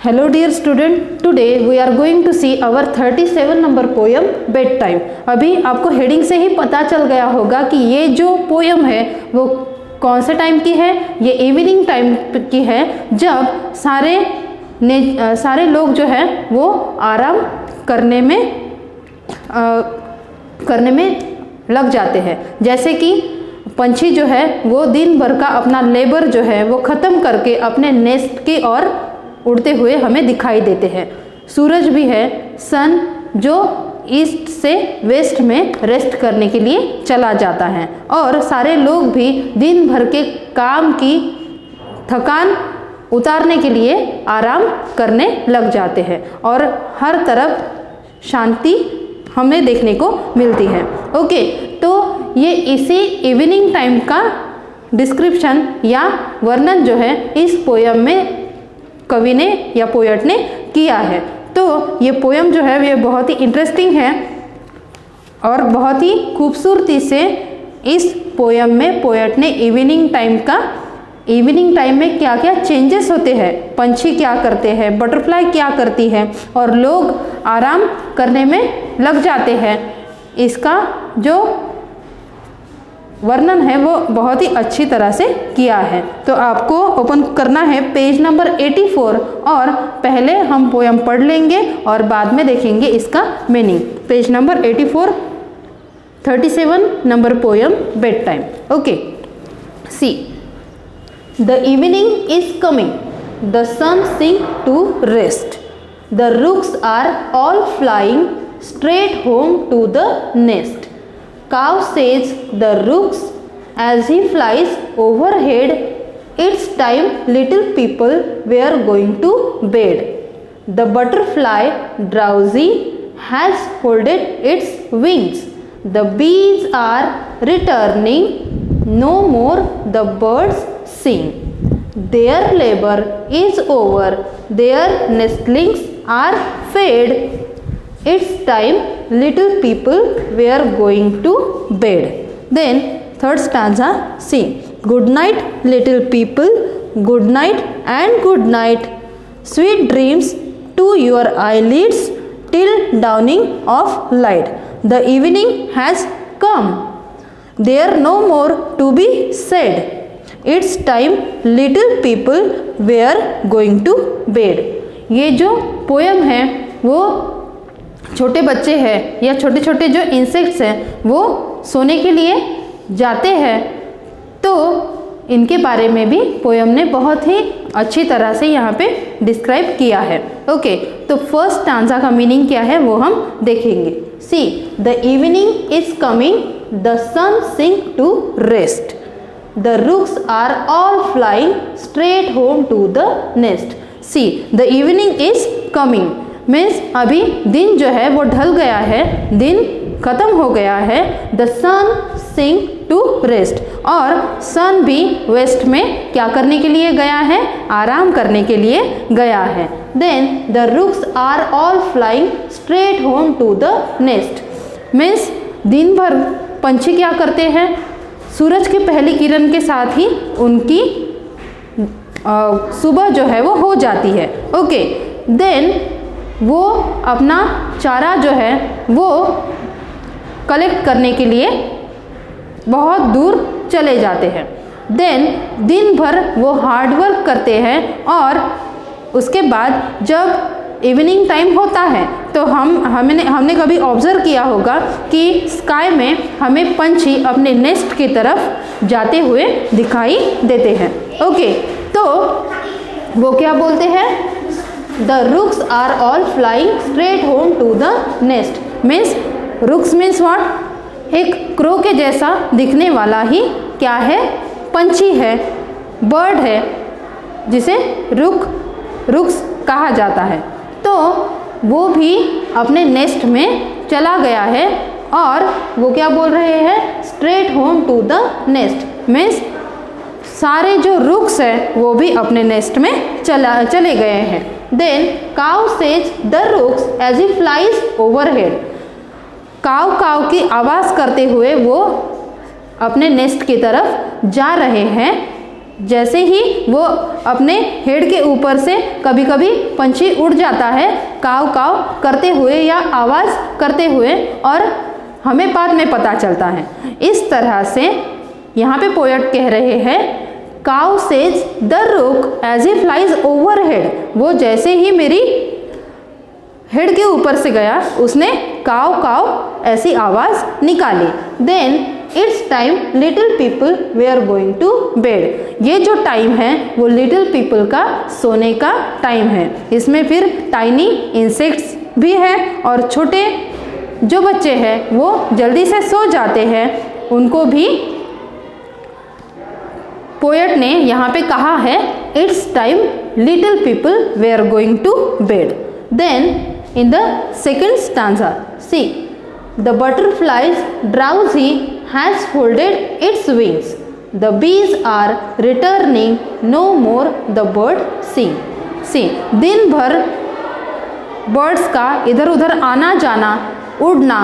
Hello dear student, today we are going to see our 37 number poem bed time. अभी आपको heading से ही पता चल गया होगा कि ये जो पोयम है वो कौन से टाइम की है। ये इवनिंग टाइम की है, जब सारे लोग जो है वो आराम करने में लग जाते हैं। जैसे कि पंछी जो है वो दिन भर का अपना लेबर जो है वो ख़त्म करके अपने नेस्ट की ओर उड़ते हुए हमें दिखाई देते हैं। सूरज भी है, सन, जो ईस्ट से वेस्ट में रेस्ट करने के लिए चला जाता है, और सारे लोग भी दिन भर के काम की थकान उतारने के लिए आराम करने लग जाते हैं, और हर तरफ शांति हमें देखने को मिलती है। ओके, तो ये इसी इवनिंग टाइम का डिस्क्रिप्शन या वर्णन जो है इस पोयम में कवि ने या पोएट ने किया है। तो ये पोयम जो है ये बहुत ही इंटरेस्टिंग है, और बहुत ही खूबसूरती से इस पोयम में पोएट ने इवनिंग टाइम में क्या क्या चेंजेस होते हैं, पंछी क्या करते हैं, बटरफ्लाई क्या करती है, और लोग आराम करने में लग जाते हैं, इसका जो वर्णन है वो बहुत ही अच्छी तरह से किया है। तो आपको ओपन करना है पेज नंबर 84, और पहले हम पोयम पढ़ लेंगे और बाद में देखेंगे इसका meaning. Page number 84, 37 number poem bedtime. Okay, see the evening is coming, the sun sink to rest, the rooks are all flying straight home to the nest. Cow says the rooks as he flies overhead, it's time little people were going to bed. The butterfly drowsy has folded its wings. The bees are returning, no more the birds sing. Their labor is over, their nestlings are fed. It's time little people were going to bed. Then third stanza, see, good night little people, good night and good night, sweet dreams to your eyelids till dawning of light. The evening has come, there no more to be said, it's time little people were going to bed. ये जो poem है वो छोटे बच्चे हैं या छोटे छोटे जो इंसेक्ट्स हैं वो सोने के लिए जाते हैं, तो इनके बारे में भी पोयम ने बहुत ही अच्छी तरह से यहाँ पे डिस्क्राइब किया है। ओके, तो फर्स्ट स्टांजा का मीनिंग क्या है वो हम देखेंगे। See, the evening is coming, the sun sink to rest, the rooks are all flying straight home to the nest. See, the evening is coming means अभी दिन जो है वो ढल गया है, दिन खत्म हो गया है। The sun sink to rest, और सन भी वेस्ट में क्या करने के लिए गया है, आराम करने के लिए गया है। Then the rooks are all flying straight home to the nest means दिन भर पंछी क्या करते हैं, सूरज की पहली किरण के साथ ही उनकी सुबह जो है वो हो जाती है। ओके, देन वो अपना चारा जो है वो कलेक्ट करने के लिए बहुत दूर चले जाते हैं। देन दिन भर वो हार्ड वर्क करते हैं, और उसके बाद जब इवनिंग टाइम होता है तो हमने कभी ऑब्जर्व किया होगा कि स्काई में हमें पंछी अपने नेस्ट की तरफ जाते हुए दिखाई देते हैं। ओके, तो वो क्या बोलते हैं, The rooks are all flying straight home to the nest. Means rooks means what? एक क्रो के जैसा दिखने वाला ही क्या है, पंछी है, बर्ड है, जिसे रुक्स कहा जाता है। तो वो भी अपने नेस्ट में चला गया है, और वो क्या बोल रहे हैं, straight home to the nest means सारे जो रुक्स है वो भी अपने नेस्ट में चले गए हैं। Then caw says the rooks as he flies overhead, caw caw की आवाज़ करते हुए वो अपने नेस्ट की तरफ जा रहे हैं। जैसे ही वो अपने हेड के ऊपर से कभी कभी पंछी उड़ जाता है काव काव करते हुए या आवाज़ करते हुए, और हमें बाद में पता चलता है। इस तरह से यहाँ पे पोएट कह रहे हैं, caw says the rook as he flies overhead, वो जैसे ही मेरी हेड के ऊपर से गया उसने काव काव ऐसी आवाज़ निकाली। Then it's time little people were going to bed, ये जो टाइम है वो लिटिल पीपल का सोने का टाइम है। इसमें फिर टाइनी इंसेक्ट्स भी है और छोटे जो बच्चे हैं वो जल्दी से सो जाते हैं, उनको भी पोएट ने यहाँ पे कहा है it's time little people were going to bed. Then in the second stanza, see, the butterfly's drowsy has folded its wings, the bees are returning, no more the bird sing. See, दिन भर birds का इधर उधर आना जाना, उड़ना,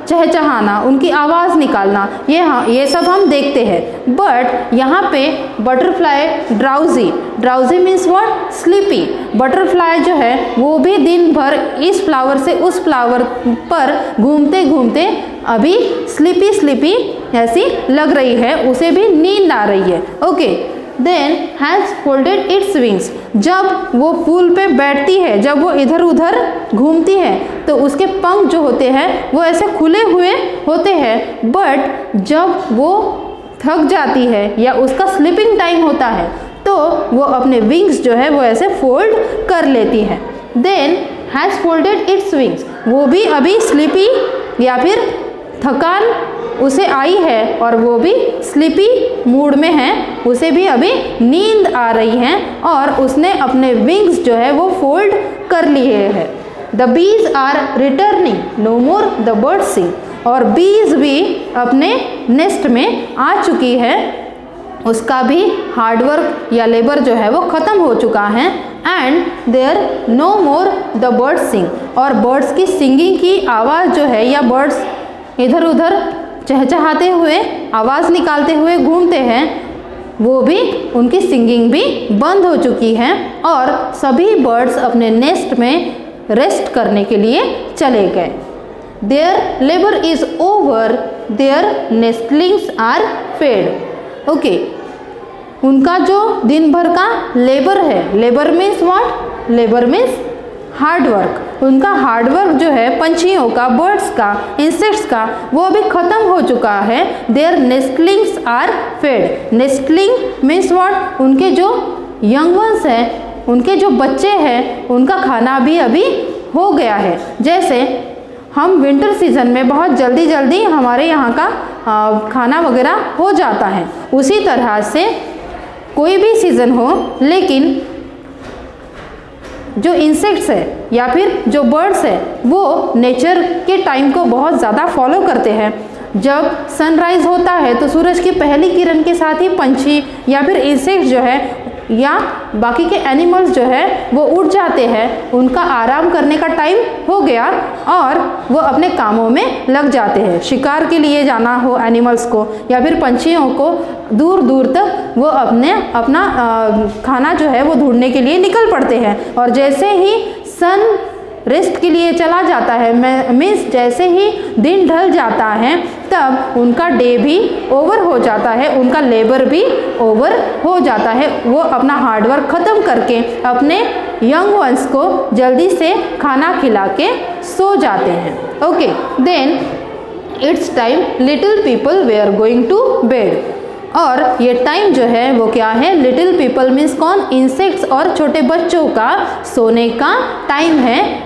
चहचहाना, उनकी आवाज़ निकालना, ये सब हम देखते हैं। बट यहाँ पे butterfly drowsy means what, sleepy. Butterfly जो है वो भी दिन भर इस फ्लावर से उस फ्लावर पर घूमते घूमते अभी स्लीपी ऐसी लग रही है, उसे भी नींद आ रही है। Okay, then has folded its wings, जब वो फूल पे बैठती है, जब वो इधर उधर घूमती है तो उसके पंख जो होते हैं वो ऐसे खुले हुए होते हैं। बट जब वो थक जाती है या उसका स्लीपिंग टाइम होता है तो वो अपने विंग्स जो है वो ऐसे फोल्ड कर लेती है। Then has folded its wings, वो भी अभी स्लीपी या फिर थकान उसे आई है और वो भी स्लीपी मूड में है, उसे भी अभी नींद आ रही है और उसने अपने विंग्स जो है वो फोल्ड कर लिए है। The bees are returning, no more the bird sing, और बीज भी अपने नेस्ट में आ चुकी है, उसका भी हार्डवर्क या लेबर जो है वो ख़त्म हो चुका है। And there no more the bird sing, और बर्ड्स की सिंगिंग की आवाज़ जो है या बर्ड्स इधर उधर चहचहाते हुए आवाज़ निकालते हुए घूमते हैं, वो भी उनकी सिंगिंग भी बंद हो चुकी है और सभी बर्ड्स अपने नेस्ट में रेस्ट करने के लिए चले गए। Their labour is over, their nestlings are fed. Okay, उनका जो दिन भर का लेबर है, labour means what, labour means hard work, उनका हार्डवर्क जो है पंछियों का, बर्ड्स का, इंसेक्ट्स का, वो अभी ख़त्म हो चुका है। Their nestlings are fed, nestling means what, उनके जो यंग वंस हैं, उनके जो बच्चे हैं, उनका खाना भी अभी हो गया है। जैसे हम विंटर सीजन में बहुत जल्दी जल्दी हमारे यहाँ का खाना वगैरह हो जाता है, उसी तरह से कोई भी सीज़न हो, लेकिन जो इंसेक्ट्स है या फिर जो बर्ड्स है वो नेचर के टाइम को बहुत ज़्यादा फॉलो करते हैं। जब सनराइज़ होता है तो सूरज की पहली किरण के साथ ही पंछी या फिर इंसेक्ट्स जो है या बाकी के एनिमल्स जो है वो उड़ जाते हैं, उनका आराम करने का टाइम हो गया और वो अपने कामों में लग जाते हैं। शिकार के लिए जाना हो एनिमल्स को या फिर पंछियों को, दूर दूर तक वो अपना खाना जो है वो ढूंढने के लिए निकल पड़ते हैं। और जैसे ही सन रेस्ट के लिए चला जाता है, मीन्स जैसे ही दिन ढल जाता है तब उनका डे भी ओवर हो जाता है, उनका लेबर भी ओवर हो जाता है। वो अपना हार्डवर्क ख़त्म करके अपने यंग वंस को जल्दी से खाना खिला के सो जाते हैं। Okay, then it's time little people were going to bed, और ये टाइम जो है वो क्या है, लिटिल पीपल मीन्स कौन, इंसेक्ट्स और छोटे बच्चों का सोने का टाइम है।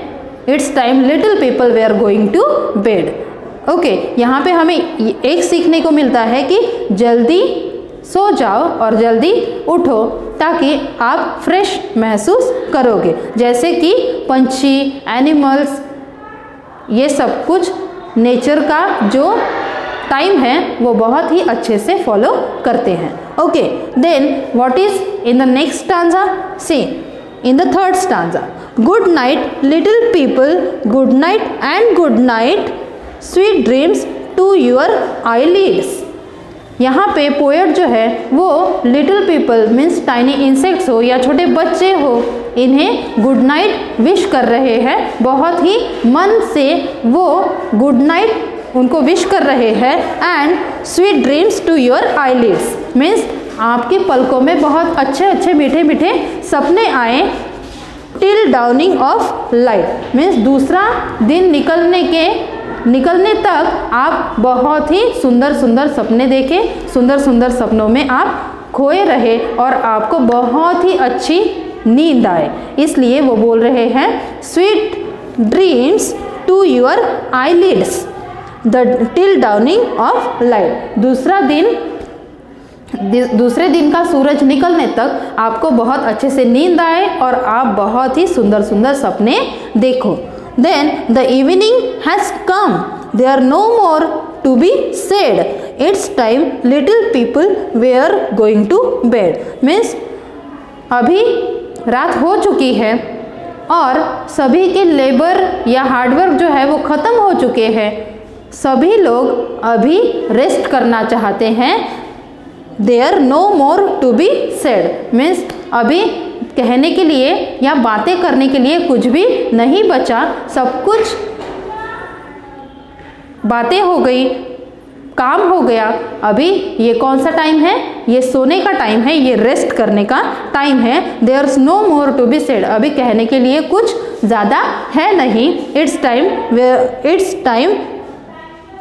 It's time little people were going to bed. Okay, यहाँ पे हमें एक सीखने को मिलता है कि जल्दी सो जाओ और जल्दी उठो ताकि आप फ्रेश महसूस करोगे। जैसे कि पंछी, एनिमल्स, ये सब कुछ नेचर का जो टाइम है वो बहुत ही अच्छे से फॉलो करते हैं। Okay, then what is in the next stanza, see in the third stanza, good night little people, good night and good night, sweet dreams to your eyelids। यहाँ पे पोएट जो है वो little people means tiny insects हो या छोटे बच्चे हो, इन्हें गुड नाइट विश कर रहे हैं। बहुत ही मन से वो गुड नाइट उनको विश कर रहे हैं। And sweet dreams to your eyelids means आपकी पलकों में बहुत अच्छे अच्छे मीठे मीठे सपने आए। Till dawning of light means दूसरा दिन निकलने तक आप बहुत ही सुंदर सुंदर सपने देखें, सुंदर सुंदर सपनों में आप खोए रहे और आपको बहुत ही अच्छी नींद आए। इसलिए वो बोल रहे हैं sweet dreams to your eyelids the till dawning of light. दूसरे दिन का सूरज निकलने तक आपको बहुत अच्छे से नींद आए और आप बहुत ही सुंदर सुंदर सपने देखो। Then the evening has come. There are no more to be said. It's time little people were going to bed. Means अभी रात हो चुकी है और सभी के लेबर या हार्डवर्क जो है वो ख़त्म हो चुके हैं। सभी लोग अभी रेस्ट करना चाहते हैं। There no more to be said. Means अभी कहने के लिए या बातें करने के लिए कुछ भी नहीं बचा, सब कुछ बातें हो गई, काम हो गया। अभी ये कौन सा टाइम है? ये सोने का टाइम है, ये रेस्ट करने का टाइम है। There's no more to be said. अभी कहने के लिए कुछ ज़्यादा है नहीं। It's time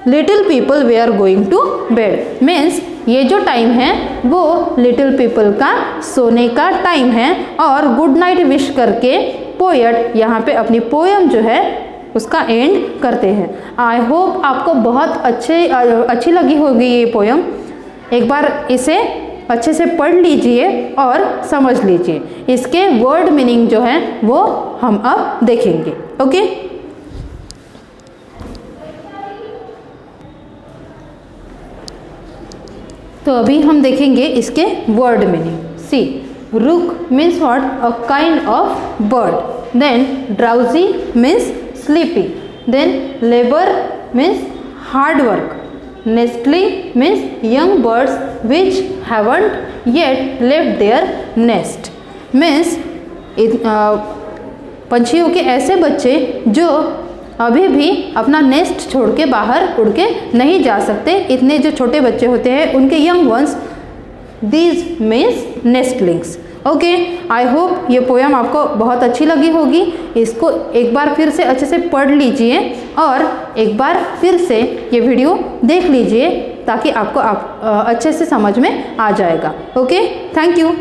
little people were going to bed means ये जो टाइम है वो लिटिल पीपल का सोने का टाइम है। और गुड नाइट विश करके पोएट यहाँ पे अपनी पोएम जो है उसका एंड करते हैं। आई होप आपको बहुत अच्छी लगी होगी ये पोएम। एक बार इसे अच्छे से पढ़ लीजिए और समझ लीजिए। इसके वर्ड मीनिंग जो है वो हम अब देखेंगे। ओके, तो अभी हम देखेंगे इसके word meaning. See, rook means what? A kind of bird. Then drowsy means sleepy. Then labour means hard work. Nestling means young birds which haven't yet left their nest. Means पंछियों के ऐसे बच्चे जो अभी भी अपना नेस्ट छोड़ के बाहर उड़ के नहीं जा सकते, इतने जो छोटे बच्चे होते हैं उनके young ones, these means nestlings. Okay, I hope ये पोएम आपको बहुत अच्छी लगी होगी। इसको एक बार फिर से अच्छे से पढ़ लीजिए और एक बार फिर से ये वीडियो देख लीजिए ताकि आपको अच्छे से समझ में आ जाएगा। Okay, thank you.